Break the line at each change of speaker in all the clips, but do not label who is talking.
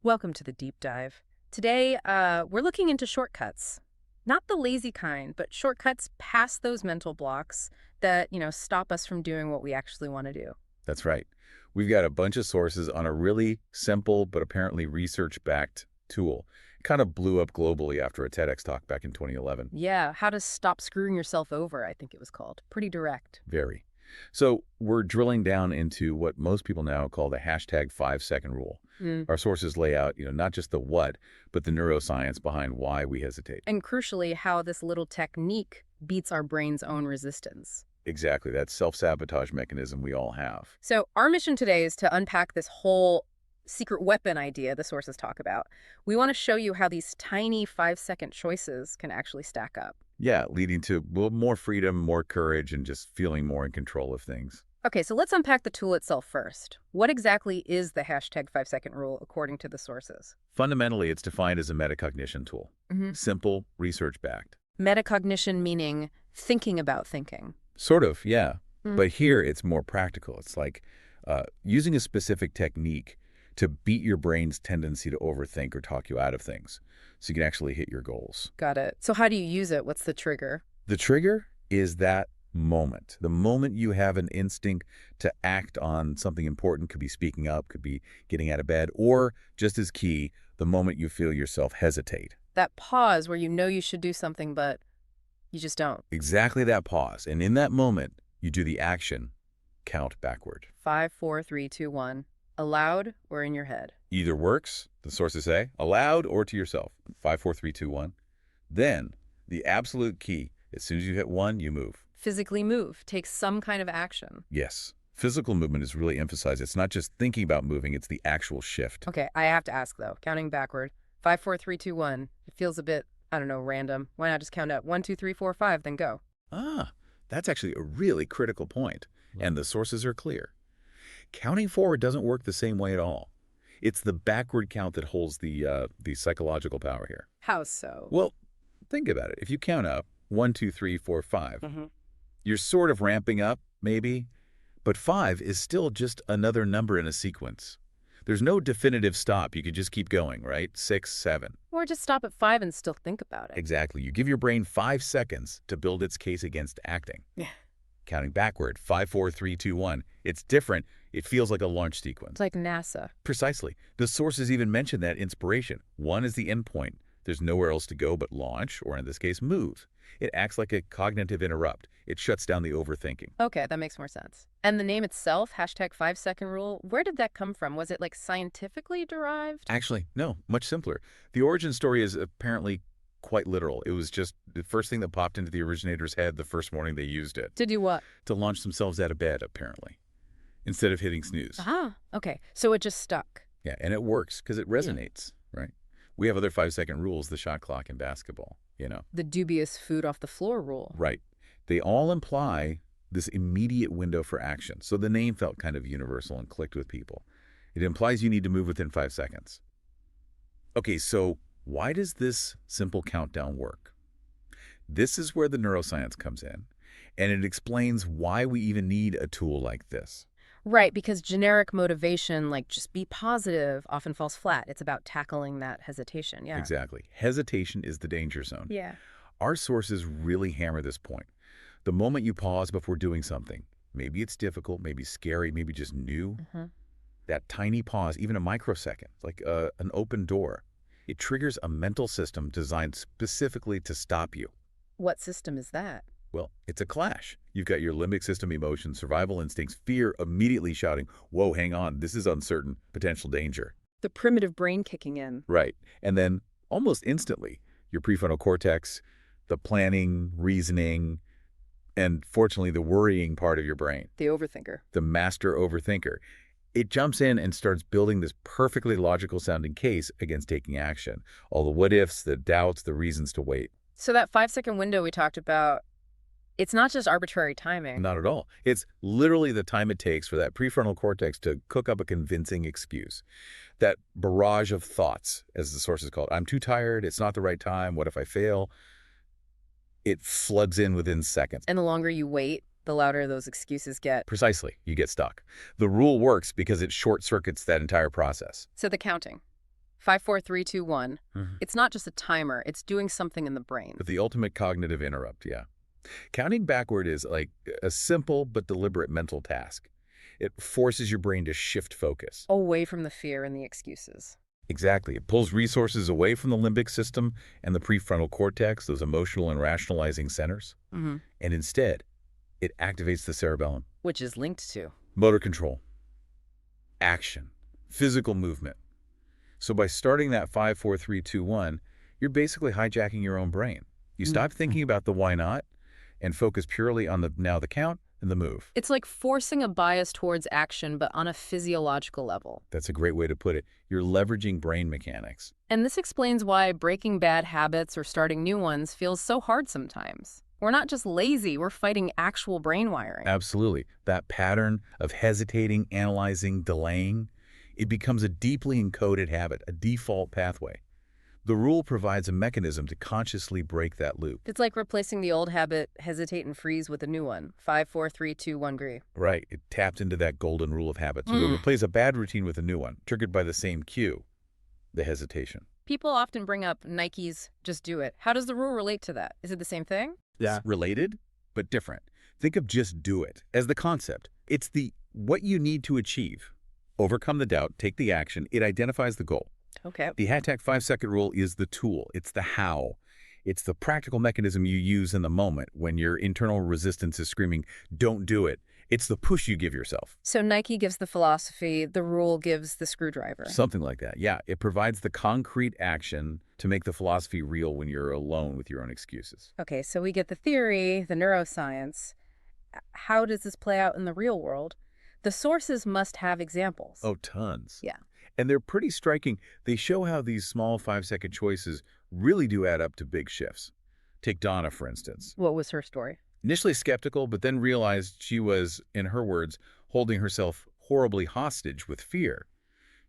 Welcome to the deep dive. Today, we're looking into shortcuts. Not the lazy kind, but shortcuts past those mental blocks that, stop us from doing what we actually want to do.
That's right. We've got a bunch of sources on a really simple but apparently research-backed tool. It kind of blew up globally after a TEDx talk back in 2011.
Yeah, how to stop screwing yourself over, I think it was called. Pretty direct.
Very. So we're drilling down into what most people now call the hashtag 5-second rule.
Mm.
Our sources lay out, not just the what, but the neuroscience behind why we hesitate.
And crucially, how this little technique beats our brain's own resistance.
Exactly, that self-sabotage mechanism we all have.
So our mission today is to unpack this whole secret weapon idea the sources talk about. We want to show you how these tiny 5-second choices can actually stack up.
Yeah, leading to more freedom, more courage, and just feeling more in control of things.
Okay, so let's unpack the tool itself first. What exactly is the hashtag 5-second rule according to the sources?
Fundamentally, it's defined as a metacognition tool. Simple, research-backed.
Metacognition meaning thinking about thinking.
Sort of, yeah. But here, it's more practical. It's like using a specific technique to beat your brain's tendency to overthink or talk you out of things so you can actually hit your goals.
Got it. So how do you use it? What's the trigger?
The trigger is that moment. The moment you have an instinct to act on something important, could be speaking up, could be getting out of bed, or just as key, the moment you feel yourself hesitate.
That pause where you know you should do something, but you just don't.
Exactly that pause. And in that moment, you do the action, count backward.
5, 4, 3, 2, 1. Aloud or in your head.
Either works, the sources say, aloud or to yourself. 5, 4, 3, 2, 1. Then, the absolute key, as soon as you hit 1, you move.
Physically move. Take some kind of action.
Yes. Physical movement is really emphasized. It's not just thinking about moving, it's the actual shift.
Okay, I have to ask though. Counting backward. 5, 4, 3, 2, 1. It feels a bit, I don't know, random. Why not just count up 1, 2, 3, 4, 5, then go?
That's actually a really critical point, and the sources are clear. Counting forward doesn't work the same way at all. It's the backward count that holds the psychological power here.
How so?
Well, think about it. If you count up 1, 2, 3, 4, 5, you're sort of ramping up, maybe, but 5 is still just another number in a sequence. There's no definitive stop. You could just keep going, right? 6, 7.
Or just stop at 5 and still think about it.
Exactly. You give your brain 5 seconds to build its case against acting.
Yeah.
Counting backward, 5, 4, 3, 2, 1. It's different. It feels like a launch sequence.
It's like NASA.
Precisely. The sources even mention that inspiration. 1 is the end point. There's nowhere else to go but launch, or in this case, move. It acts like a cognitive interrupt. It shuts down the overthinking.
Okay, that makes more sense. And the name itself, hashtag 5-second rule, where did that come from? Was it like scientifically derived?
Actually, no, much simpler. The origin story is apparently quite literal. It was just the first thing that popped into the originator's head the first morning they used it.
To do what?
To launch themselves out of bed, apparently, instead of hitting snooze.
Okay. So it just stuck.
Yeah, and it works because it resonates, right? We have other 5-second rules, the shot clock in basketball,
The dubious food off the floor rule.
Right. They all imply this immediate window for action. So the name felt kind of universal and clicked with people. It implies you need to move within 5 seconds. Okay, so why does this simple countdown work? This is where the neuroscience comes in, and it explains why we even need a tool like this.
Right, because generic motivation, like just be positive, often falls flat. It's about tackling that hesitation, yeah.
Exactly. Hesitation is the danger zone.
Yeah.
Our sources really hammer this point. The moment you pause before doing something, maybe it's difficult, maybe scary, maybe just new, that tiny pause, even a microsecond, like an open door, it triggers a mental system designed specifically to stop you.
What system is that?
Well, it's a clash. You've got your limbic system emotions, survival instincts, fear immediately shouting, whoa, hang on, this is uncertain, potential danger.
The primitive brain kicking in.
Right. And then almost instantly, your prefrontal cortex, the planning, reasoning, and fortunately the worrying part of your brain,
The overthinker.
the master overthinker, it jumps in and starts building this perfectly logical sounding case against taking action. All the what ifs, the doubts, the reasons to wait.
So that 5-second window we talked about, it's not just arbitrary timing.
Not at all. It's literally the time it takes for that prefrontal cortex to cook up a convincing excuse. That barrage of thoughts, as the sources call it. I'm too tired. It's not the right time. What if I fail? It floods in within seconds.
And the longer you wait, the louder those excuses get.
Precisely. You get stuck. The rule works because it short circuits that entire process.
So the counting. 5, 4, 3, 2, 1.
Mhm.
It's not just a timer, it's doing something in the brain.
But the ultimate cognitive interrupt, yeah. Counting backward is like a simple but deliberate mental task. It forces your brain to shift focus.
Away from the fear and the excuses.
Exactly. It pulls resources away from the limbic system and the prefrontal cortex, those emotional and rationalizing centers,
Hmm.
and instead, it activates the cerebellum.
Which is linked to.
Motor control, action, physical movement. So by starting that 5, 4, 3, 2, 1, you're basically hijacking your own brain. You stop thinking about the why not and focus purely on the now the count and the move.
It's like forcing a bias towards action, but on a physiological level.
That's a great way to put it. You're leveraging brain mechanics.
And this explains why breaking bad habits or starting new ones feels so hard sometimes. We're not just lazy, we're fighting actual brain wiring.
Absolutely. That pattern of hesitating, analyzing, delaying, it becomes a deeply encoded habit, a default pathway. The rule provides a mechanism to consciously break that loop.
It's like replacing the old habit, hesitate and freeze, with a new one. 5, 4, 3, 2, 1, agree.
Right. It tapped into that golden rule of habits. You replace a bad routine with a new one, triggered by the same cue, the hesitation.
People often bring up Nike's just do it. How does the rule relate to that? Is it the same thing?
Yeah. It's related, but different. Think of just do it as the concept. It's the what you need to achieve. Overcome the doubt, take the action. It identifies the goal.
Okay.
The hashtag 5-second rule is the tool. It's the how. It's the practical mechanism you use in the moment when your internal resistance is screaming, don't do it. It's the push you give yourself.
So Nike gives the philosophy, the rule gives the screwdriver.
Something like that. Yeah, it provides the concrete action to make the philosophy real when you're alone with your own excuses.
Okay, so we get the theory, the neuroscience. How does this play out in the real world? The sources must have examples.
Oh, tons.
Yeah.
And they're pretty striking. They show how these small 5-second choices really do add up to big shifts. Take Donna, for instance.
What was her story?
Initially skeptical, but then realized she was, in her words, holding herself horribly hostage with fear.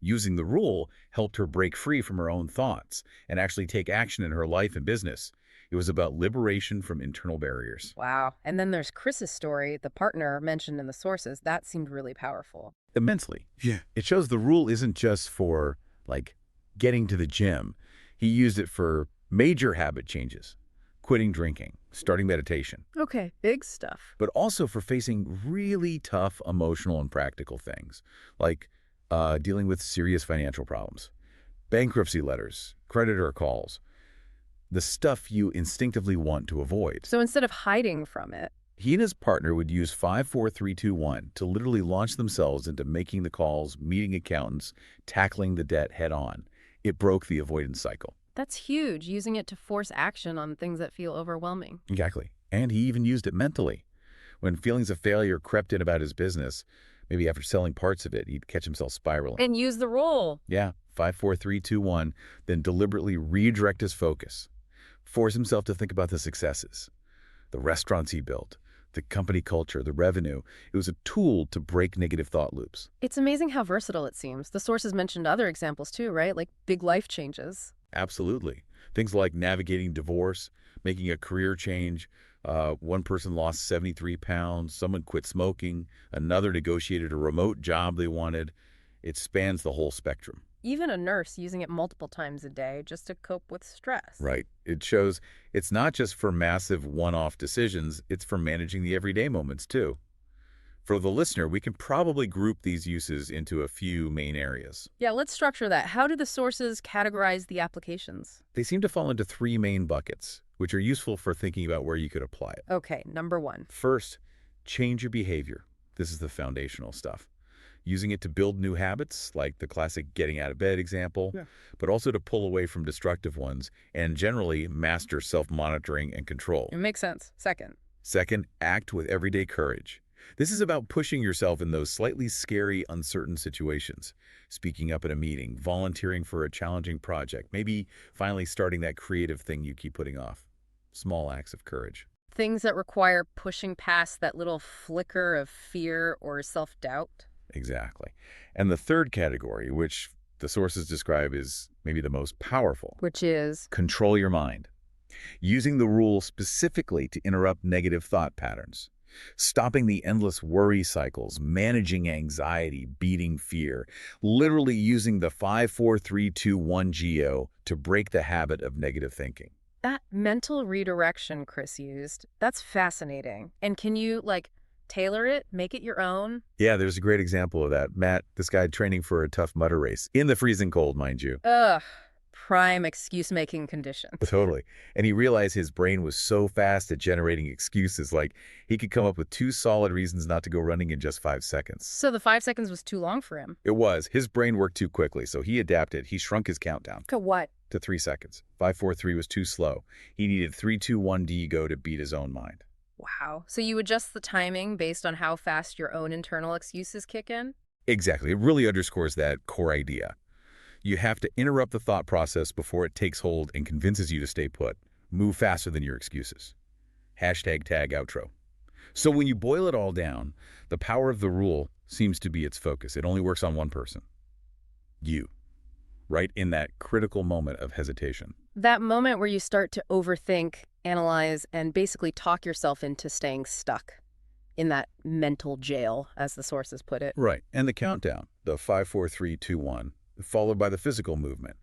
Using the rule helped her break free from her own thoughts and actually take action in her life and business. It was about liberation from internal barriers.
Wow. And then there's Chris's story, the partner mentioned in the sources. That seemed really powerful.
Immensely. Yeah. It shows the rule isn't just for, like, getting to the gym. He used it for major habit changes, quitting drinking, starting meditation,
Okay, big stuff.
but also for facing really tough emotional and practical things, like dealing with serious financial problems, bankruptcy letters, creditor calls, the stuff you instinctively want to avoid.
So instead of hiding from it,
He and his partner would use 5, 4, 3, 2, 1 to literally launch themselves into making the calls, meeting accountants, tackling the debt head on. It broke the avoidance cycle.
that's huge, using it to force action on things that feel overwhelming.
Exactly. And he even used it mentally. When feelings of failure crept in about his business, maybe after selling parts of it, he'd catch himself spiraling.
And use the rule.
Yeah, 5, 4, 3, 2, 1, then deliberately redirect his focus. Force himself to think about the successes, the restaurants he built, the company culture, the revenue. It was a tool to break negative thought loops.
It's amazing how versatile it seems. The sources mentioned other examples too, right? Like big life changes.
Absolutely. Things like navigating divorce, making a career change. One person lost 73 pounds, someone quit smoking, another negotiated a remote job they wanted. It spans the whole spectrum.
Even a nurse using it multiple times a day just to cope with stress.
Right. It shows it's not just for massive one-off decisions, it's for managing the everyday moments too. For the listener, we can probably group these uses into a few main areas.
Yeah, let's structure that. How do the sources categorize the applications?
They seem to fall into 3 main buckets, which are useful for thinking about where you could apply it.
Okay, number 1.
First, change your behavior. This is the foundational stuff. Using it to build new habits, like the classic getting out of bed example, but also to pull away from destructive ones and generally master self-monitoring and control.
It makes sense.
Second, act with everyday courage. This is about pushing yourself in those slightly scary, uncertain situations. Speaking up at a meeting, volunteering for a challenging project, maybe finally starting that creative thing you keep putting off. Small acts of courage.
Things that require pushing past that little flicker of fear or self-doubt.
Exactly. And the third category, which the sources describe is maybe the most powerful,
Which is?
control your mind. Using the rule specifically to interrupt negative thought patterns. Stopping the endless worry cycles, managing anxiety, beating fear, literally using the 5-4-3-2-1 GO to break the habit of negative thinking.
That mental redirection Chris used, that's fascinating. And can you, like, tailor it, make it your own?
Yeah, there's a great example of that. Matt, this guy training for a tough mutter race, in the freezing cold, mind you.
Ugh, prime excuse-making conditions.
Totally. And he realized his brain was so fast at generating excuses, like he could come up with 2 solid reasons not to go running in just 5 seconds.
So the 5 seconds was too long for him.
It was. His brain worked too quickly, so he adapted. He shrunk his countdown
To what?
to 3 seconds. 5-4-3 was too slow. He needed 3-2-1 go to beat his own mind.
Wow. So you adjust the timing based on how fast your own internal excuses kick in?
Exactly. It really underscores that core idea. You have to interrupt the thought process before it takes hold and convinces you to stay put. Move faster than your excuses. Hashtag tag outro. So when you boil it all down, the power of the rule seems to be its focus. It only works on one person. You. Right in that critical moment of hesitation.
That moment where you start to overthink, analyze, and basically talk yourself into staying stuck in that mental jail, as the sources put it.
Right. And the countdown, the 5-4-3-2-1, followed by the physical movement.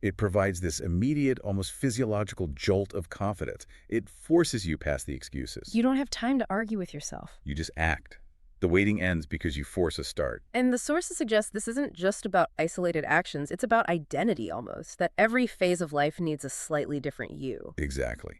It provides this immediate, almost physiological jolt of confidence. It forces you past the excuses.
You don't have time to argue with yourself.
You just act. The waiting ends because you force a start.
And the sources suggest this isn't just about isolated actions, it's about identity almost, that every phase of life needs a slightly different you.
Exactly.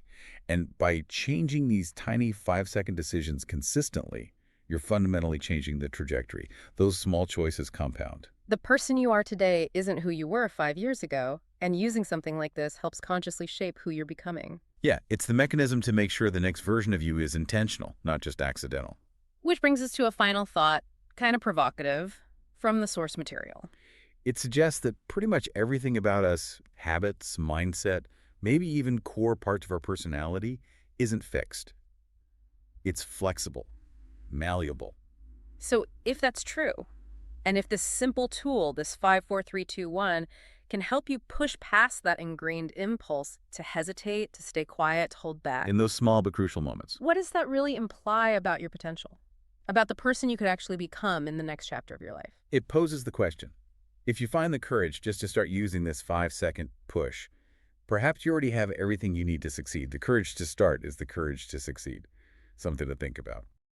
And by changing these tiny 5-second decisions consistently, you're fundamentally changing the trajectory. Those small choices compound.
The person you are today isn't who you were 5 years ago, and using something like this helps consciously shape who you're becoming.
Yeah, it's the mechanism to make sure the next version of you is intentional, not just accidental.
Which brings us to a final thought, kind of provocative, from the source material.
It suggests that pretty much everything about us, habits, mindset, maybe even core parts of our personality, isn't fixed. It's flexible, malleable.
So if that's true, and if this simple tool, this 5-4-3-2-1, can help you push past that ingrained impulse to hesitate, to stay quiet, to hold back,
In those small but crucial moments.
what does that really imply about your potential? About the person you could actually become in the next chapter of your life?
It poses the question. If you find the courage just to start using this 5-second push, perhaps you already have everything you need to succeed. The courage to start is the courage to succeed. Something to think about.